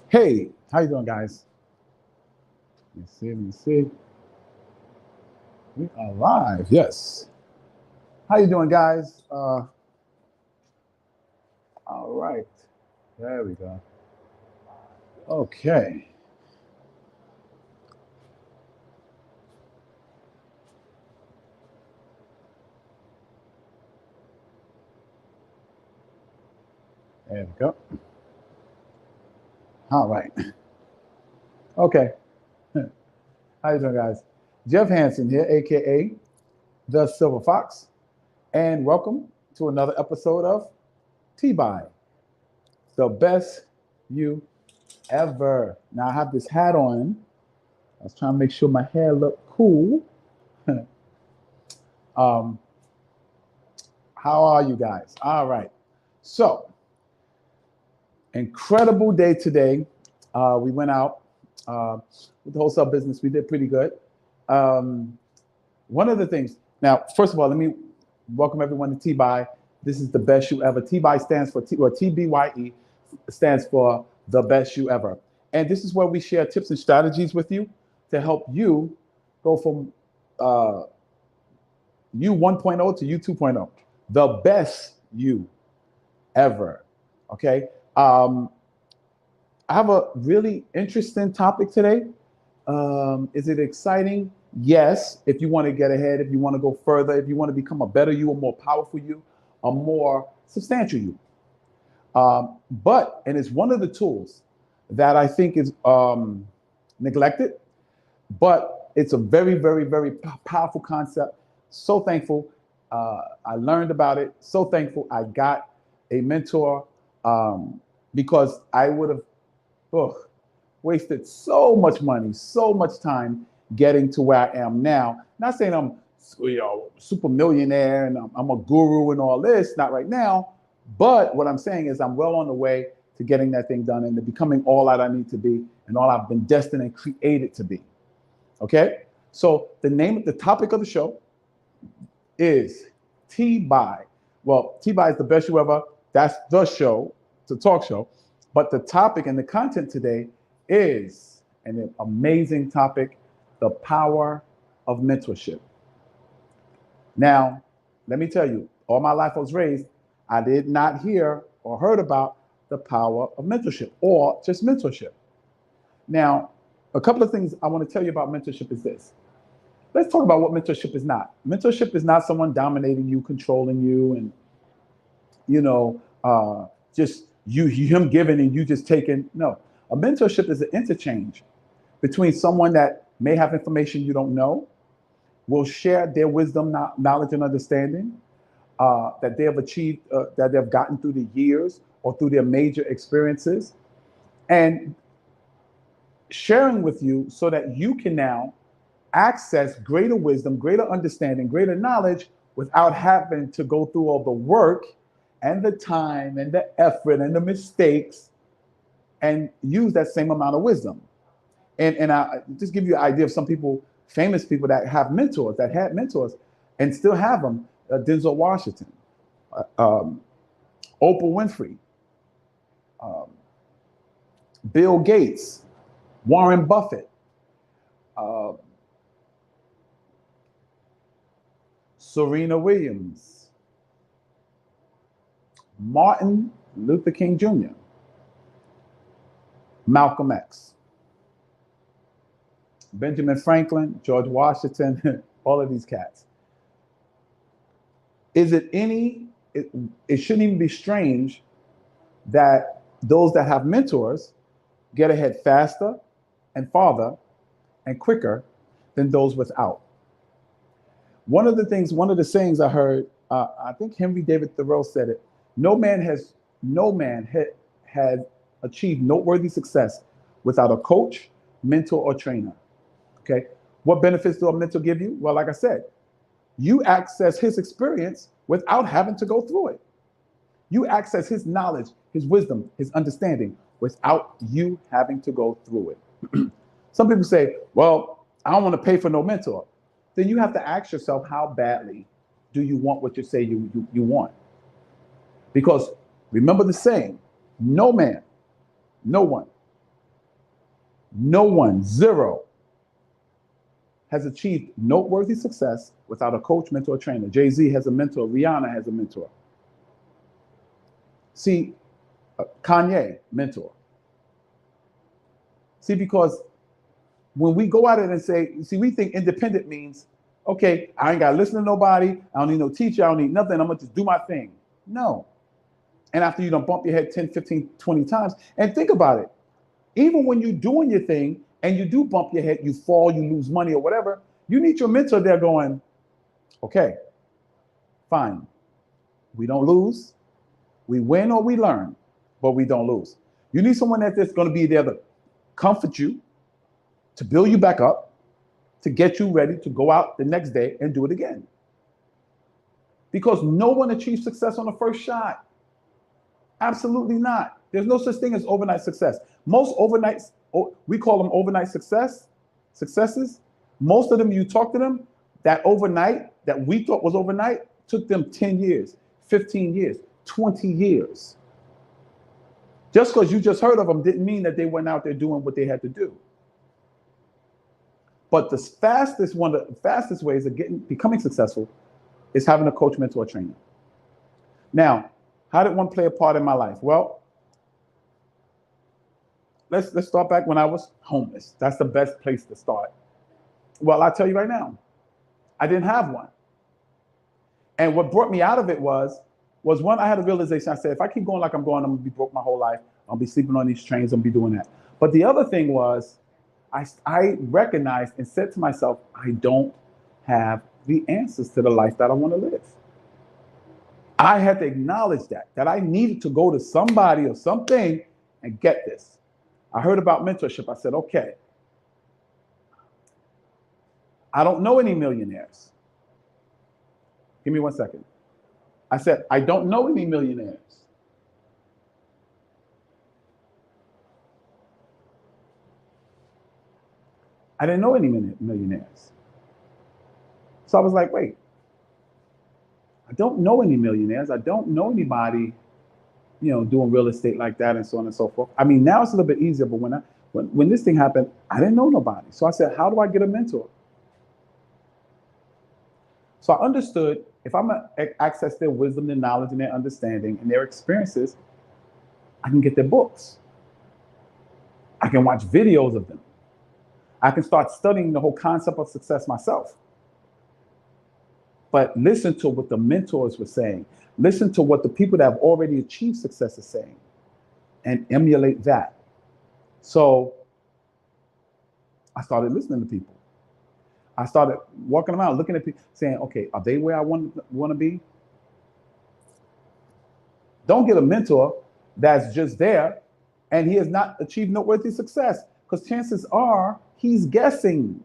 Hey, how you doing, guys? Let me see. We are live. Yes. How you doing, guys? All right. There we go. Okay. There we go. All right. Okay. How you doing, guys? Jeff Hansen here, aka the Silver Fox, and welcome to another episode of TBYE, the best you ever. Now I have this hat on. I was trying to make sure my hair looked cool. um, how are you guys? All right. So, incredible day today. We went out with the wholesale business. We did pretty good. Um, One of the things, now, first of all, let me welcome everyone to T-Buy. This is the best you ever. T-Buy stands for, or TBYE stands for the best you ever. And this is where we share tips and strategies with you to help you go from you 1.0 to you 2.0, the best you ever. Okay. I have a really interesting topic today. Is it exciting? Yes. If you want to get ahead, if you want to go further, if you want to become a better you, a more powerful you, a more substantial you. And it's one of the tools that I think is neglected, but it's a very, very, very powerful concept. So thankful I learned about it. So thankful I got a mentor because I would have wasted so much money, so much time getting to where I am now. Not saying I'm super millionaire and I'm a guru and all this, not right now. But what I'm saying is I'm well on the way to getting that thing done and to becoming all that I need to be and all I've been destined and created to be. Okay? So the topic of the show is T-Buy. Well, T-Buy is the best you ever. That's the show. It's a talk show. But the topic and the content today is an amazing topic, the power of mentorship. Now, let me tell you, all my life I was raised, I did not hear or heard about the power of mentorship or just mentorship. Now, a couple of things I want to tell you about mentorship is this. Let's talk about what mentorship is not. Mentorship is not someone dominating you, controlling you, and just him giving and you just taking. No, a mentorship is an interchange between someone that may have information you don't know, will share their wisdom, knowledge, and understanding that they have achieved, that they've gotten through the years or through their major experiences, and sharing with you so that you can now access greater wisdom, greater understanding, greater knowledge without having to go through all the work and the time and the effort and the mistakes and use that same amount of wisdom. And I just give you an idea of some people, famous people that have mentors, that had mentors and still have them. Denzel Washington, Oprah Winfrey, um, Bill Gates, Warren Buffett, uh, Serena Williams, Martin Luther King Jr., Malcolm X, Benjamin Franklin, George Washington, all of these cats. Is it any, it shouldn't even be strange that those that have mentors get ahead faster and farther and quicker than those without. One of the sayings I heard, I think Henry David Thoreau said it. No man has achieved noteworthy success without a coach, mentor, or trainer. Okay, what benefits do a mentor give you? Well, like I said, you access his experience without having to go through it. You access his knowledge, his wisdom, his understanding without you having to go through it. Some people say, well, I don't want to pay for no mentor. Then you have to ask yourself, how badly do you want what you say you want? Because remember the saying, no man, no one No one, zero, has achieved noteworthy success without a coach, mentor, or trainer. Jay-Z has a mentor. Rihanna has a mentor. See, Kanye, mentor. See, because when we go at it and say, see, we think independent means, okay, I ain't got to listen to nobody. I don't need no teacher. I don't need nothing. I'm going to just do my thing. No. And after you don't bump your head 10, 15, 20 times, and think about it. Even when you're doing your thing and you do bump your head, you fall, you lose money or whatever, you need your mentor there going, okay, fine. We don't lose. We win or we learn, but we don't lose. You need someone that's going to be there to comfort you, to build you back up, to get you ready to go out the next day and do it again. Because no one achieves success on the first shot. Absolutely not. There's no such thing as overnight success. Most overnights, we call them overnight successes. Most of them, you talk to them, that overnight, that we thought was overnight, took them 10 years, 15 years, 20 years. Just because you just heard of them didn't mean that they went out there doing what they had to do. But one of the fastest ways of becoming successful is having a coach, mentor, trainer. Now, how did one play a part in my life? Well, let's start back when I was homeless. That's the best place to start. Well, I'll tell you right now, I didn't have one. And what brought me out of it was one, I had a realization. I said, if I keep going like I'm going, I'm gonna be broke my whole life. I'll be sleeping on these trains, I'm gonna be doing that. But the other thing was, I recognized and said to myself, I don't have the answers to the life that I want to live. I had to acknowledge that I needed to go to somebody or something and get this. I heard about mentorship. I said, okay, I don't know any millionaires. Give me 1 second. I said, I don't know any millionaires. I didn't know any millionaires. So I was like, wait, I don't know any millionaires. I don't know anybody, doing real estate like that and so on and so forth. I mean, now it's a little bit easier, but when this thing happened, I didn't know nobody. So I said, how do I get a mentor? So I understood if I'm going to access their wisdom, their knowledge, and their understanding and their experiences, I can get their books. I can watch videos of them. I can start studying the whole concept of success myself. But listen to what the mentors were saying. Listen to what the people that have already achieved success are saying and emulate that. So I started listening to people. I started walking around looking at people saying, okay, are they where I want to be? Don't get a mentor that's just there and he has not achieved noteworthy success, because chances are he's guessing.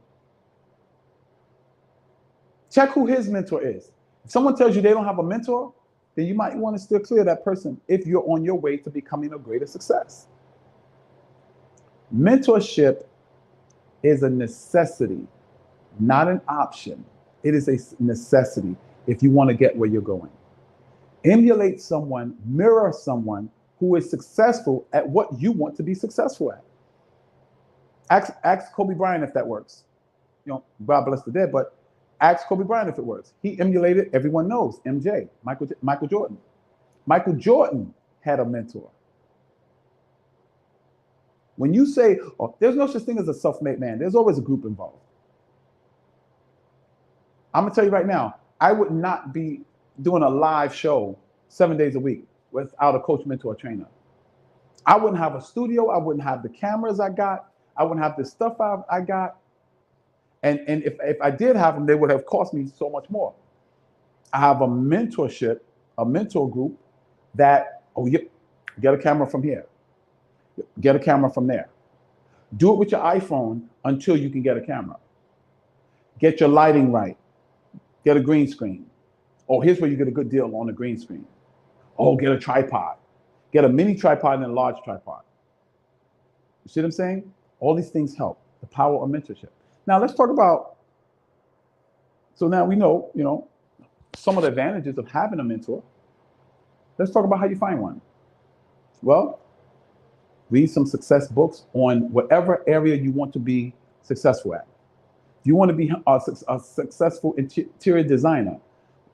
Check who his mentor is. If someone tells you they don't have a mentor, then you might want to steer clear of that person if you're on your way to becoming a greater success. Mentorship is a necessity, not an option. It is a necessity if you want to get where you're going. Emulate someone, mirror someone who is successful at what you want to be successful at. Ask Kobe Bryant if that works. God bless the dead, but ask Kobe Bryant if it works. He emulated, everyone knows, MJ, Michael Jordan. Michael Jordan had a mentor. When you say, oh, there's no such thing as a self-made man, there's always a group involved. I'm gonna tell you right now, I would not be doing a live show 7 days a week without a coach, mentor, or trainer. I wouldn't have a studio, I wouldn't have the cameras I got, I wouldn't have the stuff I got. And if I did have them, they would have cost me so much more. I have a mentor group that, get a camera from here. Get a camera from there. Do it with your iPhone until you can get a camera. Get your lighting right. Get a green screen. Oh, here's where you get a good deal on a green screen. Oh, get a tripod. Get a mini tripod and a large tripod. You see what I'm saying? All these things help. The power of mentorship. Now let's talk about, so now we know, some of the advantages of having a mentor. Let's talk about how you find one. Well, Read some success books on whatever area you want to be successful at. If you want to be a successful interior designer,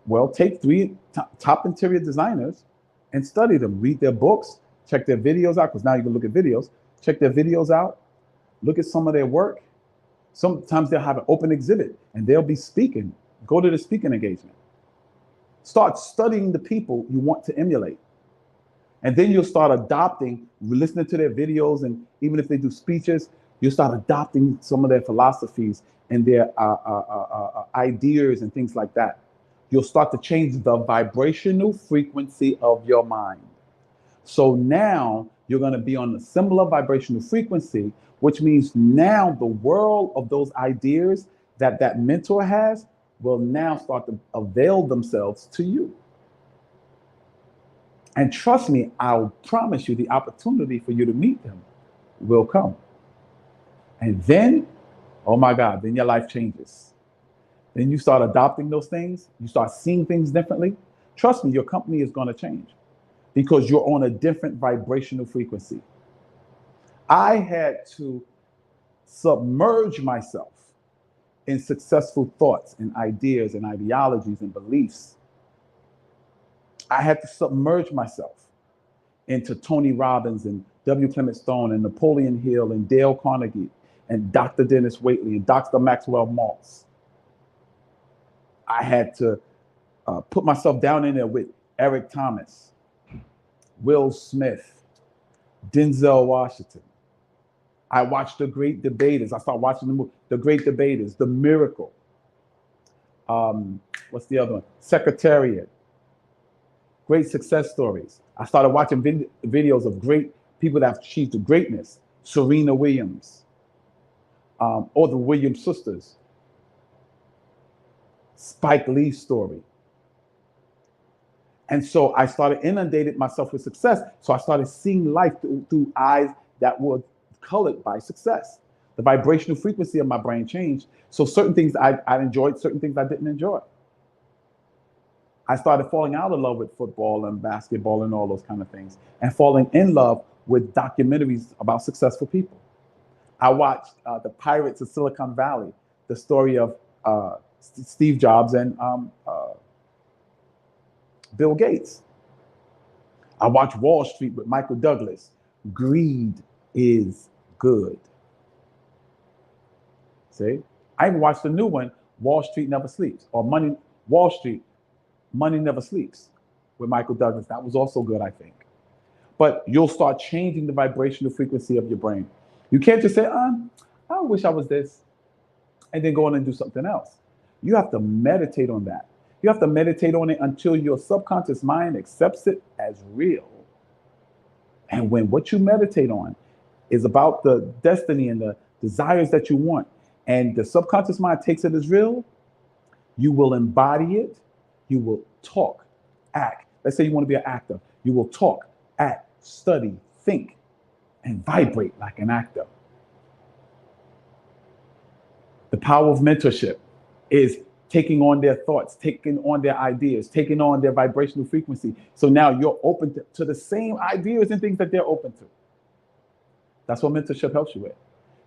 well, take three top interior designers and study them. Read their books, check their videos out, because now you can look at videos. Check their videos out, look at some of their work. Sometimes they'll have an open exhibit and they'll be speaking. Go to the speaking engagement. Start studying the people you want to emulate. And then you'll start adopting, listening to their videos, and even if they do speeches, you'll start adopting some of their philosophies and their ideas and things like that. You'll start to change the vibrational frequency of your mind. So now you're going to be on a similar vibrational frequency, which means now the world of those ideas that that mentor has will now start to avail themselves to you. And trust me, I'll promise you the opportunity for you to meet them will come. And then, oh my God, then your life changes. Then you start adopting those things. You start seeing things differently. Trust me, your company is going to change because you're on a different vibrational frequency. I had to submerge myself in successful thoughts and ideas and ideologies and beliefs. I had to submerge myself into Tony Robbins and W. Clement Stone and Napoleon Hill and Dale Carnegie and Dr. Dennis Waitley and Dr. Maxwell Maltz. I had to put myself down in there with Eric Thomas, Will Smith, Denzel Washington. I watched The Great Debaters. I started watching the movie, The Great Debaters, The Miracle. What's the other one? Secretariat. Great success stories. I started watching videos of great people that have achieved greatness. Serena Williams, or the Williams sisters. Spike Lee's story. And so I started inundating myself with success. So I started seeing life through eyes that were colored by success. The vibrational frequency of my brain changed. So certain things I enjoyed, certain things I didn't enjoy. I started falling out of love with football and basketball and all those kind of things, and falling in love with documentaries about successful people. I watched The Pirates of Silicon Valley, the story of Steve Jobs and Bill Gates. I watched Wall Street with Michael Douglas. Greed is good. See? I even watched the new one, Wall Street Never Sleeps, or Wall Street, Money Never Sleeps, with Michael Douglas. That was also good, I think. But you'll start changing the vibrational frequency of your brain. You can't just say, I wish I was this, and then go on and do something else. You have to meditate on that. You have to meditate on it until your subconscious mind accepts it as real. And when what you meditate on is about the destiny and the desires that you want, and the subconscious mind takes it as real, you will embody it. You will talk, act. Let's say you want to be an actor. You will talk, act, study, think, and vibrate like an actor. The power of mentorship is taking on their thoughts, taking on their ideas, taking on their vibrational frequency. So now you're open to the same ideas and things that they're open to. That's what mentorship helps you with.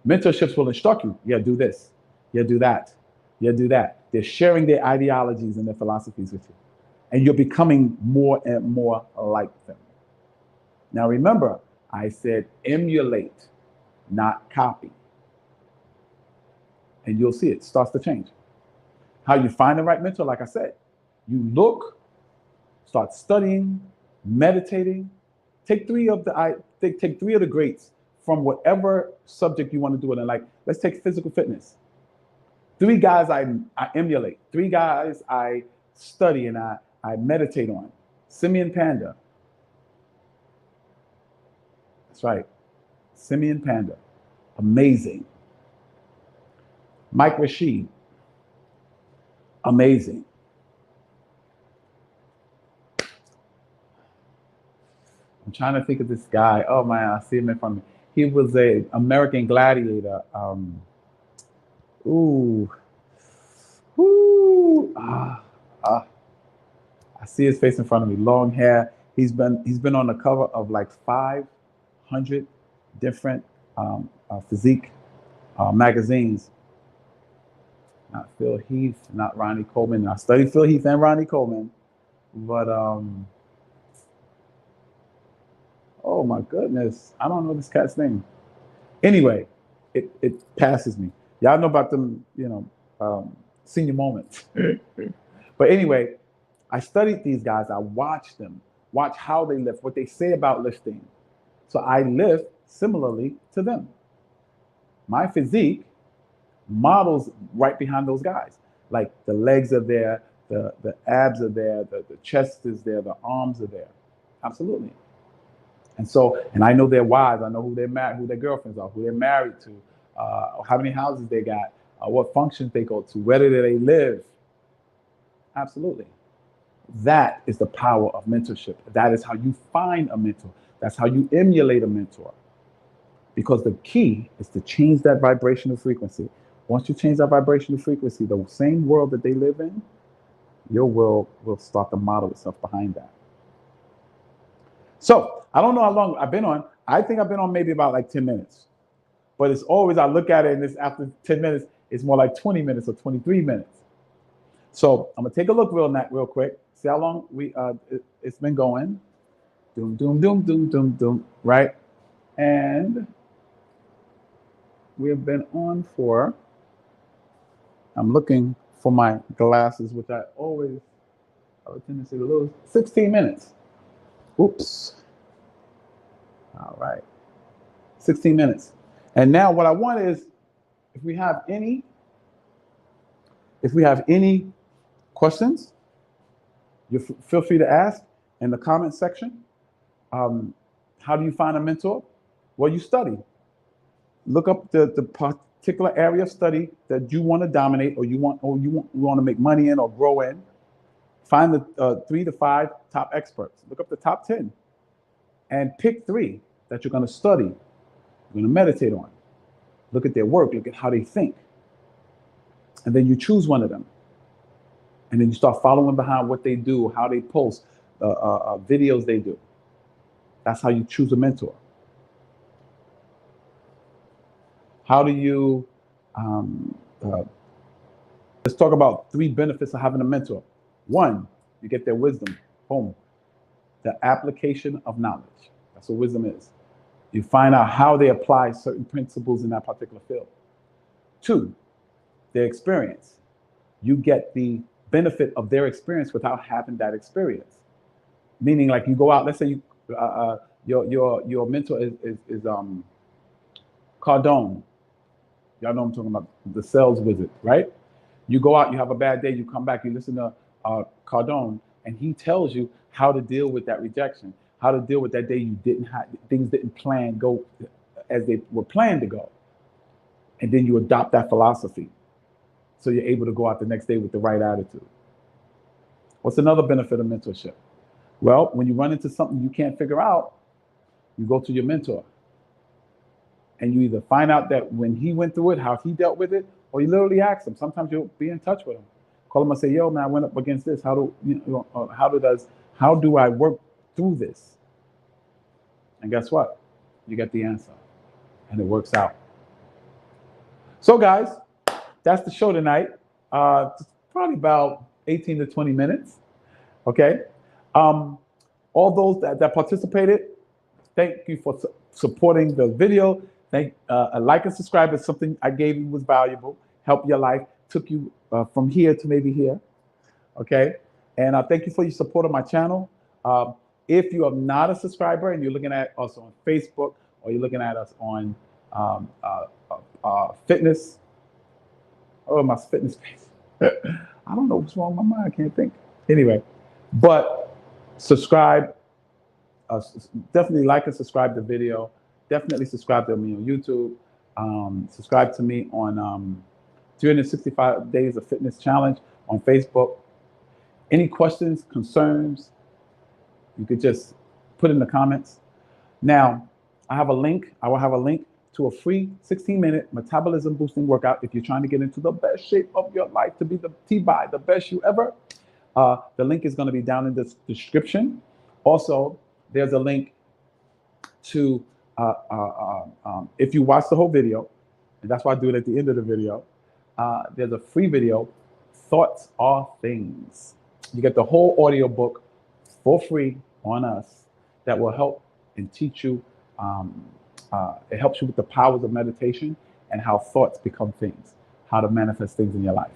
Mentorships will instruct you. Yeah, do this. Yeah, do that. Yeah, do that. They're sharing their ideologies and their philosophies with you. And you're becoming more and more like them. Now remember, I said emulate, not copy. And you'll see it starts to change. How you find the right mentor, like I said, you look, start studying, meditating. Take three of the greats from whatever subject you want to do it in. Like, let's take physical fitness. 3 guys I emulate. 3 guys I study and I meditate on. Simeon Panda. That's right. Simeon Panda. Amazing. Mike Rashid. Amazing. I'm trying to think of this guy. Oh man, I see him in front of me. He was an American Gladiator. I see his face in front of me. Long hair. He's been on the cover of like 500 different physique magazines. Not Phil Heath, not Ronnie Coleman. I studied Phil Heath and Ronnie Coleman, but oh my goodness, I don't know this cat's name. Anyway, it passes me. Y'all know about them, senior moments. But anyway, I studied these guys. I watched them, watch how they lift, what they say about lifting. So I lift similarly to them. My physique models right behind those guys. Like the legs are there, the abs are there, the chest is there, the arms are there. Absolutely. And I know their wives, I know who they're married, who their girlfriends are, who they're married to, how many houses they got, what functions they go to, where do they live. Absolutely. That is the power of mentorship. That is how you find a mentor. That's how you emulate a mentor. Because the key is to change that vibrational frequency. Once you change that vibrational frequency, the same world that they live in, your world will start to model itself behind that. So I don't know how long I've been on. I think I've been on maybe about like 10 minutes. But it's always, I look at it and it's after 10 minutes, it's more like 20 minutes or 23 minutes. So I'm gonna take a look real quick. See how long it's been going. Doom, doom, doom, doom, doom, doom, right? And we have been on for, I'm looking for my glasses, which I always have a tendency to lose, 16 minutes. Oops. All right. 16 minutes. And now what I want is, if we have any questions, you feel free to ask in the comment section. How do you find a mentor? Well, you study. Look up the particular area of study that you want to dominate, or you want to make money in or grow in. Find the 3 to 5 top experts. Look up the top 10 and pick 3 that you're going to study, you're going to meditate on. Look at their work, look at how they think. And then you choose one of them. And then you start following behind what they do, how they post, videos they do. That's how you choose a mentor. How do you, let's talk about 3 benefits of having a mentor. 1, you get their wisdom. Boom. The application of knowledge. That's what wisdom is. You find out how they apply certain principles in that particular field. 2, their experience. You get the benefit of their experience without having that experience. Meaning, like, you go out, let's say you, your mentor is Cardone. Y'all know I'm talking about, the sales wizard, right? You go out, you have a bad day, you come back, you listen to Cardone, and he tells you how to deal with that rejection, how to deal with that day you didn't have, things didn't go as they were planned to go. And then you adopt that philosophy. So you're able to go out the next day with the right attitude. What's another benefit of mentorship? Well, when you run into something you can't figure out, you go to your mentor. And you either find out that when he went through it, how he dealt with it, or you literally ask him. Sometimes you'll be in touch with him. Call him and say, yo, man, I went up against this. How do I work through this? And guess what? You get the answer. And it works out. So guys, that's the show tonight. Probably about 18 to 20 minutes. Okay. All those that participated, thank you for supporting the video. A like and subscribe is something I gave you was valuable, helped your life, took you from here to maybe here. Okay. And thank you for your support of my channel. If you are not a subscriber and you're looking at us on Facebook, or you're looking at us on fitness, my fitness page. I don't know what's wrong with my mind. I can't think. Anyway, but subscribe. Definitely like and subscribe the video. Definitely subscribe to me on YouTube. Subscribe to me on 365 Days of Fitness Challenge on Facebook. Any questions, concerns, you could just put in the comments. Now, I have a link. I will have a link to a free 16-minute metabolism boosting workout if you're trying to get into the best shape of your life, to be the TBYE, the best you ever. The link is going to be down in the description. Also, there's a link to if you watch the whole video, and that's why I do it at the end of the video, there's a free video, Thoughts Are Things. You get the whole audio book for free on us that will help and teach you. It helps you with the powers of meditation and how thoughts become things, how to manifest things in your life.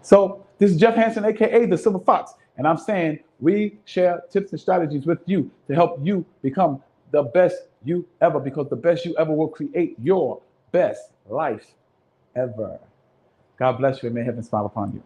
So this is Jeff Hansen, aka the Silver Fox, and I'm saying we share tips and strategies with you to help you become the best you ever, because the best you ever will create your best life ever. God bless you and may heaven smile upon you.